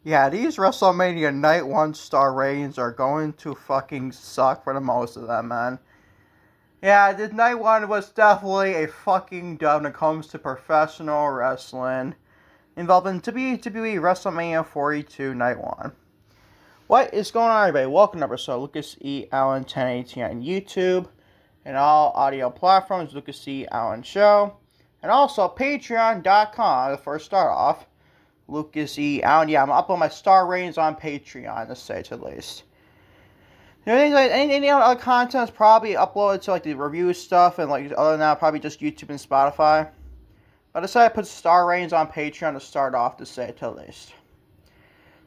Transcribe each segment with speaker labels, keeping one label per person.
Speaker 1: Yeah, these WrestleMania Night 1 star ratings are going to fucking suck for the most of them, man. Yeah, this Night 1 was definitely a fucking dub when it comes to professional wrestling involving WWE WrestleMania 42 Night 1. What is going on, everybody? Welcome to episode Lucas E. Allen 1018 on YouTube and all audio platforms, Lucas E. Allen Show, and also Patreon.com. The first start off, Lucas E. Allen. Yeah, I'm uploading my star ratings on Patreon, to say to the least. Any other content is probably uploaded to like the review stuff, and like other than that, probably just YouTube and Spotify. But I decided to put star ratings on Patreon to start off, to say to the least.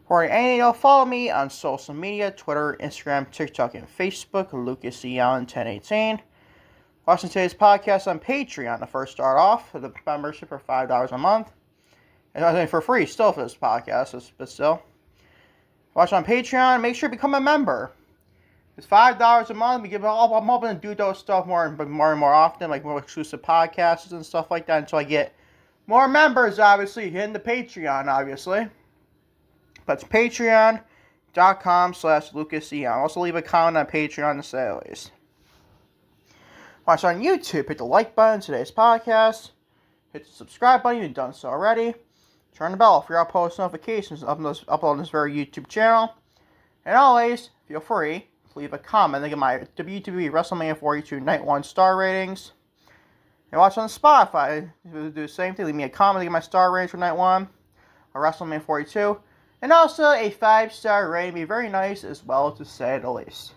Speaker 1: For anything, follow me on social media, Twitter, Instagram, TikTok, and Facebook, Lucas E. Allen 1018. Watching today's podcast on Patreon, to first start off, with a membership for $5 a month. And I think for free still for this podcast, but still. Watch on Patreon, make sure to become a member. It's $5 a month. I'm hoping to do those stuff more and more often, like more exclusive podcasts and stuff like that, until I get more members, obviously, hitting the Patreon, obviously. That's patreon.com/LucasE. I'll also leave a comment on Patreon to say at least. Watch on YouTube, hit the like button today's podcast. Hit the subscribe button if you've done so already. Turn the bell for your post notifications upload this very YouTube channel. And always, feel free to leave a comment and get my WWE WrestleMania 42 Night 1 star ratings. And watch on Spotify. Do the same thing. Leave me a comment to get my star ratings for Night 1 or WrestleMania 42. And also a 5-star rating would be very nice as well, to say the least.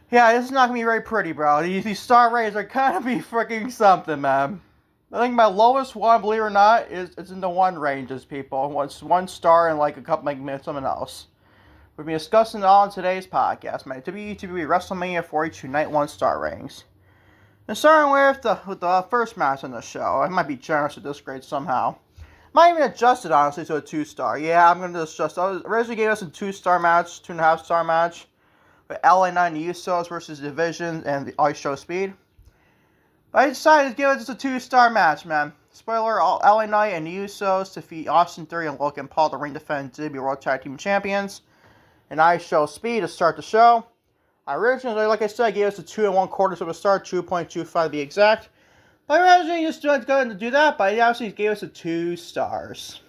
Speaker 1: Yeah, this is not going to be very pretty, bro. These star ratings are going to be freaking something, man. I think my lowest one, believe it or not, is in the 1 ranges, people. It's 1 star and like a couple, like something else. We'll be discussing it all in today's podcast, my WWE WrestleMania 42 Night 1 star ratings. And starting with the first match on the show. I might be generous with this grade somehow. Might even adjust it, honestly, to a 2-star. Yeah, I'm going to adjust. I originally gave us a 2-star match, 2.5-star match, with LA Knight and the Usos versus Division and the Ice Show Speed. But I decided to give it just a 2-star match, man. Spoiler, LA Knight and the Usos defeat Austin Theory and Logan Paul to ring defend WWE World Tag Team Champions. And Ice Show Speed to start the show. I originally, like I said, I gave us a 2 1/4 of a star, 2.25 to be exact. But I originally just going to do that, but he obviously gave us a 2 stars.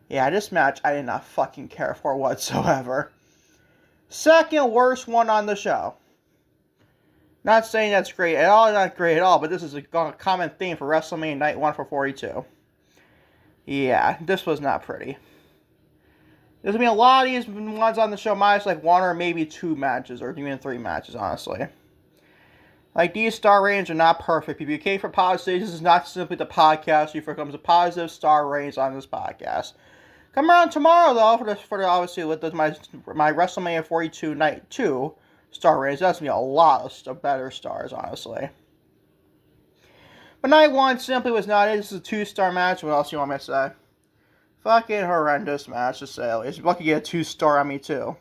Speaker 1: Yeah, this match I did not fucking care for whatsoever. Second worst one on the show. Not saying that's great at all, not great at all, but this is a common theme for WrestleMania Night 1 for 42. Yeah, this was not pretty. There's going to be a lot of these ones on the show, minus like 1 or maybe 2 matches, or even 3 matches, honestly. Like, these star ratings are not perfect. If you came for positive, this is not simply the podcast. You comes a positive star ratings on this podcast. Come around tomorrow, though, for the obviously, with my WrestleMania 42 Night 2 star ratings. That's going to be a lot of better stars, honestly. But Night 1 simply was not it. This is a 2-star match. What else you want me to say? Fucking horrendous match, to say at least. You're lucky to get a 2-star on me, too.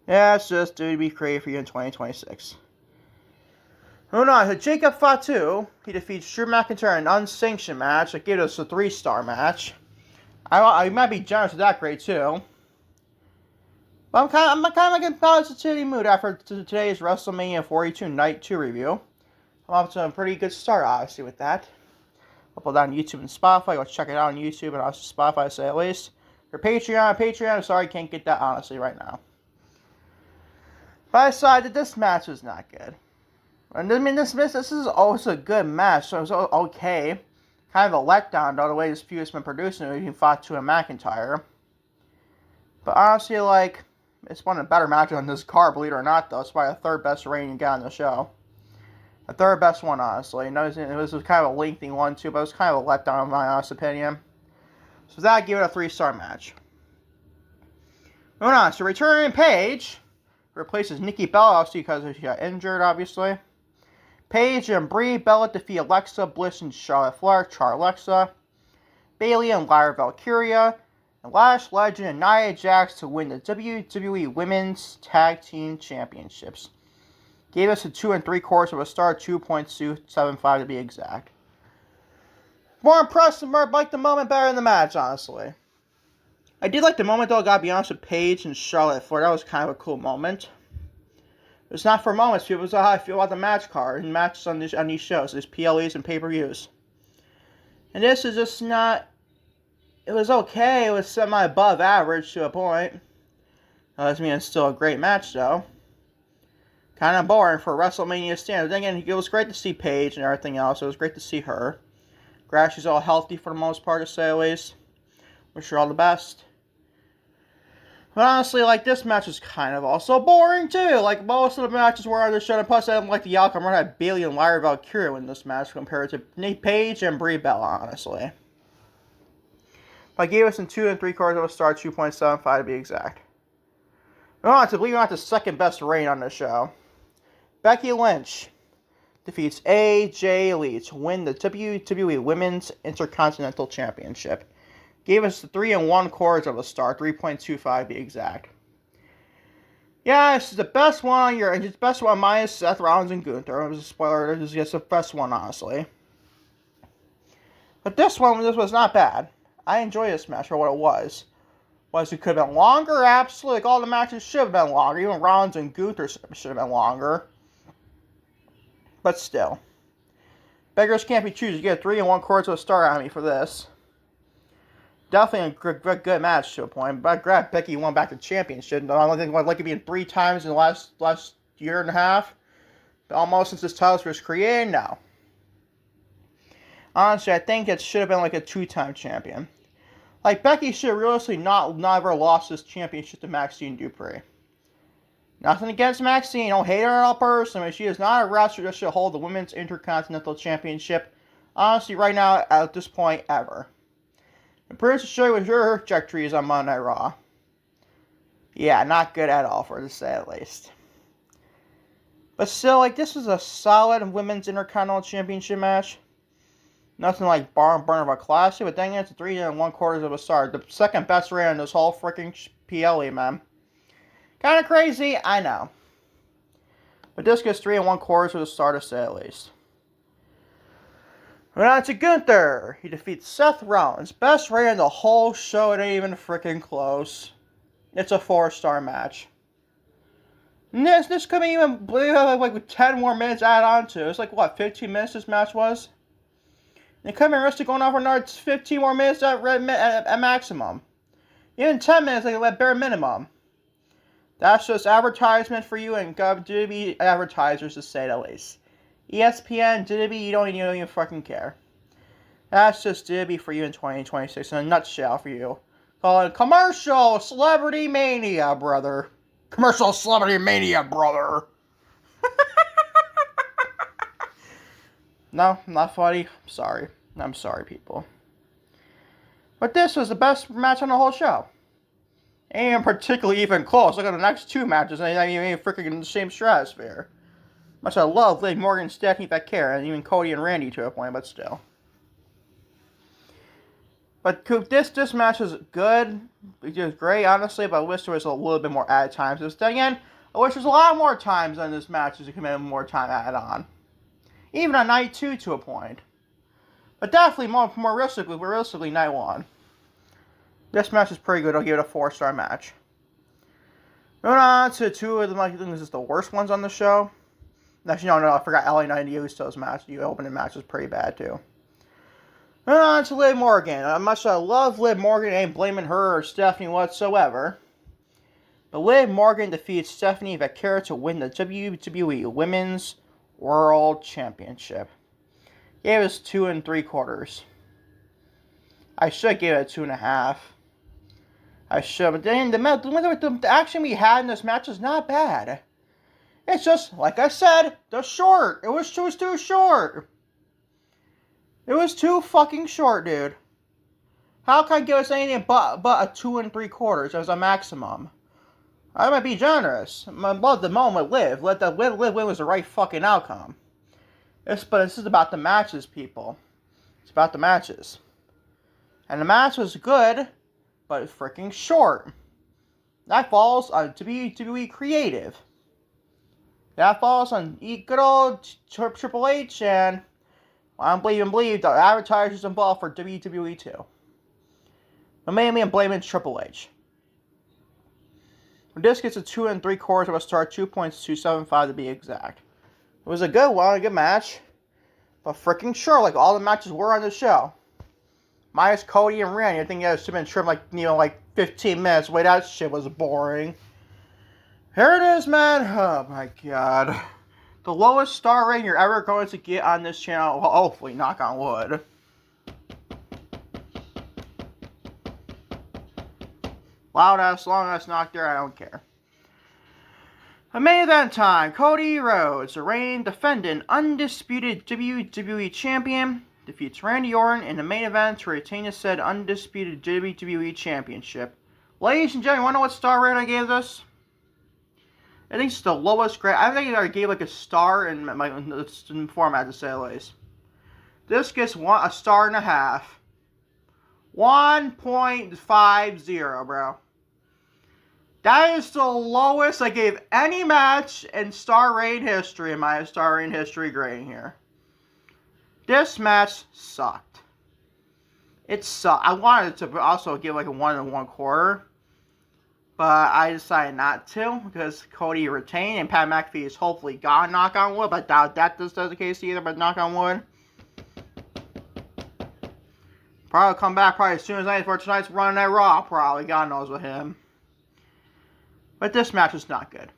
Speaker 1: Yeah, it's just due to be created for you in 2026. Moving on to Jacob Fatu. He defeats Drew McIntyre in an unsanctioned match. That gave us a 3-star match. I might be generous with that grade too. But I'm kind of like in a positivity mood after today's WrestleMania 42 Night 2 review. I'm off to a pretty good start, obviously, with that. Upload that on YouTube and Spotify. Go check it out on YouTube and also Spotify, to say at least. For Patreon, I'm sorry, can't get that honestly right now. But I decided this match was not good. And I mean, this is also a good match, so it was okay. Kind of a letdown, though, the way this feud has been produced between Fatu and McIntyre. But honestly, like, it's one of the better matches on this card, believe it or not, though. It's probably the 3rd best rating you got on the show. The 3rd best one, honestly. It was kind of a lengthy one, too, but it was kind of a letdown, in my honest opinion. So that, I give it a 3-star match. Moving on, so returning Paige replaces Nikki Bella, obviously, because she got injured, obviously. Paige and Brie Bella defeat Alexa Bliss and Charlotte Flair, Alexa, Bayley and Lyra Valkyria, and Lash Legend and Nia Jax to win the WWE Women's Tag Team Championships. Gave us a 2 3/4 of a star, 2.275 to be exact. More impressive, more like the moment better in the match, honestly. I did like the moment, though, I gotta be honest, with Paige and Charlotte Flair. That was kind of a cool moment. It's not for moments, people. It's how I feel about the match card and matches on these shows, these PLEs and pay-per-views. And this is just not... It was okay. It was semi-above average to a point. I mean, it's still a great match, though. Kind of boring for WrestleMania standards. Then again, it was great to see Paige and everything else. It was great to see her. Glad she's all healthy for the most part, to say the least. Wish her all the best. But honestly, like, this match is kind of also boring, too. Like, most of the matches were on the show. And plus, I didn't like the outcome. I had Bayley and Lyra Valkyria in this match compared to Nick Paige and Brie Bella, honestly. But I gave us in 2 3/4 of a star, 2.75 to be exact. Moving on to, believe it or not, the second best reign on the show. Becky Lynch defeats AJ Lee to win the WWE Women's Intercontinental Championship. Gave us the 3 1/4 of a star, 3.25 to be exact. Yeah, this is the best one on your... It's the best one minus Seth Rollins and Gunther. It was a spoiler. This is just the best one, honestly. But this was not bad. I enjoyed this match for what it was. It could have been longer? Absolutely. Like, all the matches should have been longer. Even Rollins and Gunther should have been longer. But still. Beggars can't be choosers. You get 3 1/4 of a star out of me for this. Definitely a good match to a point. But glad Becky won back the championship. I don't think I'd like it being 3 times in the last year and a half. Almost since this title was created, no. Honestly, I think it should have been like a 2-time champion. Like, Becky should have realistically never lost this championship to Maxine Dupree. Nothing against Maxine. Don't hate her at all personally. She is not a wrestler that should hold the Women's Intercontinental Championship. Honestly, right now, at this point, ever. I'm pretty to show you what your trajectory is on Monday Night Raw. Yeah, not good at all, for to say at least. But still, like, this was a solid Women's Intercontinental Championship match. Nothing like barn burner of a classic, but dang it, it's 3 1/4 of a star. The second best rating in this whole freaking PLE, man. Kind of crazy, I know. But this gets 3 1/4 of a star to say at least. Moving on to Gunther. He defeats Seth Rollins. Best rating in the whole show. It ain't even freaking close. It's a 4-star match. And this could be even like 10 more minutes added on to. It's like, what, 15 minutes this match was? And it could be risky going on for another 15 more minutes at maximum. Even 10 minutes, like at bare minimum. That's just advertisement for you and WWE advertisers, to say the least. ESPN, WWE, you don't even fucking care. That's just WWE for you in 2026 in a nutshell for you. Call it Commercial Celebrity Mania, brother. Commercial Celebrity Mania, brother. No, not funny. Sorry. I'm sorry, people. But this was the best match on the whole show. And particularly even close. Look at the next 2 matches, and they ain't freaking in the same stratosphere. Much I love Liv Morgan, Stephanie Becker, and even Cody and Randy to a point, but still. But this match was good. It was great, honestly, but I wish there was a little bit more added time. So again, I wish there was a lot more times on this match as it could have more time added on. Even on night 2 to a point. But definitely more realistically, night 1. This match is pretty good. I'll give it a 4-star match. Moving on to 2 of them, I think this is the worst ones on the show. Actually, no, I forgot LA Knight and Usos match. The opening match was pretty bad, too. Moving on to Liv Morgan. Much I love Liv Morgan, I ain't blaming her or Stephanie whatsoever. But Liv Morgan defeats Stephanie Becker to win the WWE Women's World Championship. Gave us 2 3/4. I should give it 2.5. I should, but then the action we had in this match is not bad. It's just, like I said, the short. It was too short. It was too fucking short, dude. How can I give us anything but a 2 3/4 as a maximum? I might be generous. I love the moment Liv. Liv win was the right fucking outcome. But this is about the matches, people. It's about the matches. And the match was good, but it's freaking short. That falls on to be creative. That falls on good old Triple H, and I don't believe the advertisers involved for WWE too. But mainly I'm blaming Triple H. This gets a 2 3/4 of a star, 2.275 to be exact. It was a good one, a good match. But freaking sure, like all the matches were on the show. Minus Cody and Randy. I think that should have been trimmed like 15 minutes. Wait, that shit was boring. Here it is, man. Oh my god. The lowest star rating you're ever going to get on this channel. Well, hopefully, knock on wood. Loud ass, long ass, not there, I don't care. The main event time. Cody Rhodes, the reigning defendant, undisputed WWE Champion, defeats Randy Orton in the main event to retain the said undisputed WWE Championship. Ladies and gentlemen, want to know what star rating I gave this? I think it's the lowest grade. I think I gave like a star in my format, to say the least. This gets a star and a half. 1.50, bro. That is the lowest I gave any match in star rating history, in my star rating history grading here. This match sucked. It sucked. I wanted to also give like a 1 1/4. But I decided not to because Cody retained and Pat McAfee is hopefully gone, knock on wood. But I doubt that this does the case either, but knock on wood. Probably come back probably as soon as for tonight's run at Raw, probably. God knows with him. But this match was not good.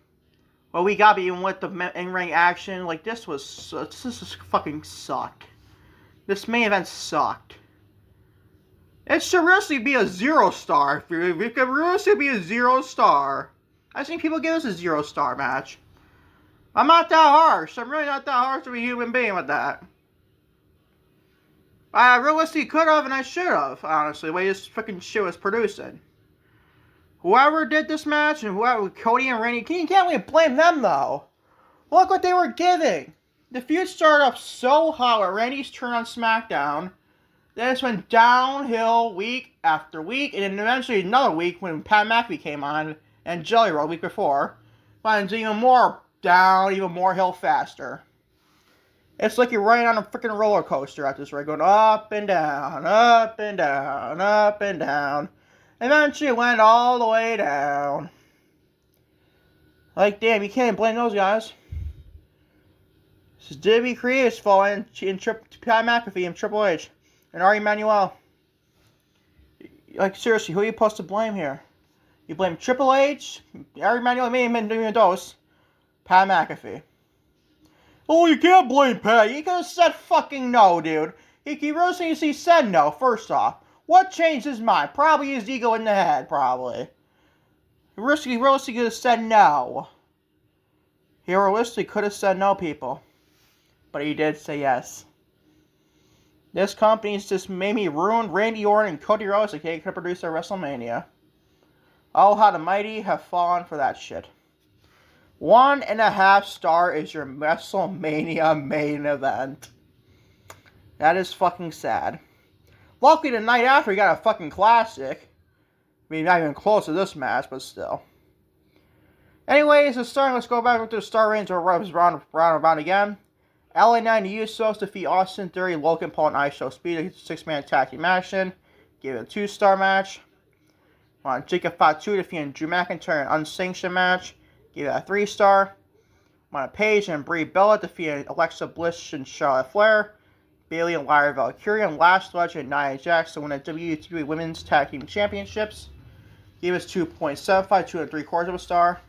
Speaker 1: Well, we got even with the in-ring action. Like, this fucking sucked. This main event sucked. It should really be a 0 star. It could really be a 0 star. I've seen people give us a 0 star match. I'm not that harsh. I'm really not that harsh to be a human being with that. I realistically could have and I should have, honestly, the way this freaking shit was producing. Whoever did this match and whoever, Cody and Randy, you can't really blame them though. Look what they were giving. The feud started off so hot with Randy's turn on SmackDown. Then it went downhill week after week, and then eventually another week when Pat McAfee came on and Jelly Roll a week before. But even more down, even more hill faster. It's like you're riding on a freaking roller coaster at this rate, going up and down, up and down, up and down. Eventually it went all the way down. Like, damn, you can't blame those guys. This is WWE Creative's fault and Pat McAfee and Triple H. And Ari Emanuel. Like, seriously, who are you supposed to blame here? You blame Triple H, Ari Emanuel, maybe those, Pat McAfee. Oh, you can't blame Pat. You could have said fucking no, dude. He really said no, first off. What changed his mind? Probably his ego in the head, probably. He realistically could have said no. He realistically could have said no, people. But he did say yes. This company's just made me ruin Randy Orton and Cody Rhodes so they could produce their WrestleMania. Oh, how the mighty have fallen for that shit. 1.5 star is your WrestleMania main event. That is fucking sad. Luckily, the night after, we got a fucking classic. I mean, not even close to this match, but still. Anyways, let's go back into the star range or round again. LA Knight and the Usos defeat Austin Theory, Logan Paul, and ISO Speed. A 6-man tag team action. Gave it a 2-star match. Jacob Fatu defeating Drew McIntyre in an unsanctioned match. Gave it a 3-star. Paige and Brie Bella defeating Alexa Bliss and Charlotte Flair. Bayley and Lyra Valkyria and Lash Legend and Nia Jax to win the WWE Women's Tag Team Championships. Gave us 2.75, 2 3/4 of a star.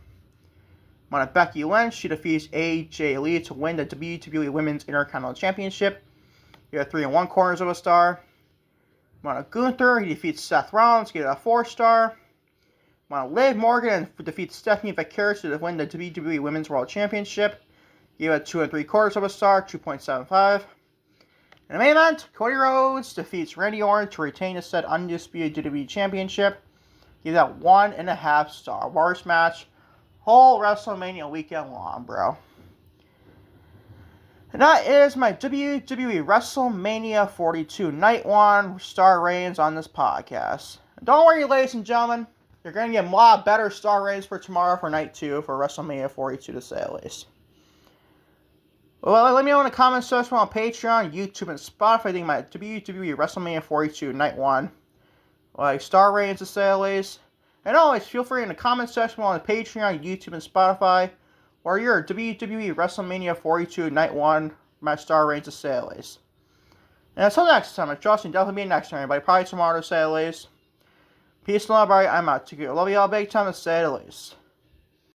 Speaker 1: Becky Lynch, she defeats AJ Lee to win the WWE Women's Intercontinental Championship. Gave it 3 1/4 of a star. Gunther, he defeats Seth Rollins, gave it a 4-star. Liv Morgan defeats Stephanie Vicarious to win the WWE Women's World Championship. Gave it 2 3/4 of a star, 2.75. In the main event, Cody Rhodes defeats Randy Orton to retain the said undisputed WWE Championship. Give that 1.5 star. Worst match whole WrestleMania weekend long, bro. And that is my WWE WrestleMania 42 Night 1 star ratings on this podcast. And don't worry, ladies and gentlemen, you're going to get a lot better star ratings for tomorrow for Night 2 for WrestleMania 42 to say at least. Well, let me know in the comments section on Patreon, YouTube, and Spotify. I think my WWE WrestleMania 42 Night 1 like star ratings to say the least. And always feel free in the comment section on the Patreon, YouTube, and Spotify, where your WWE WrestleMania 42 Night 1 match star ratings to say the least. And until next time, I trust you definitely be next time, everybody. Probably tomorrow to say the least. Peace and love, everybody. I'm out to you. Love you all big time to say the least.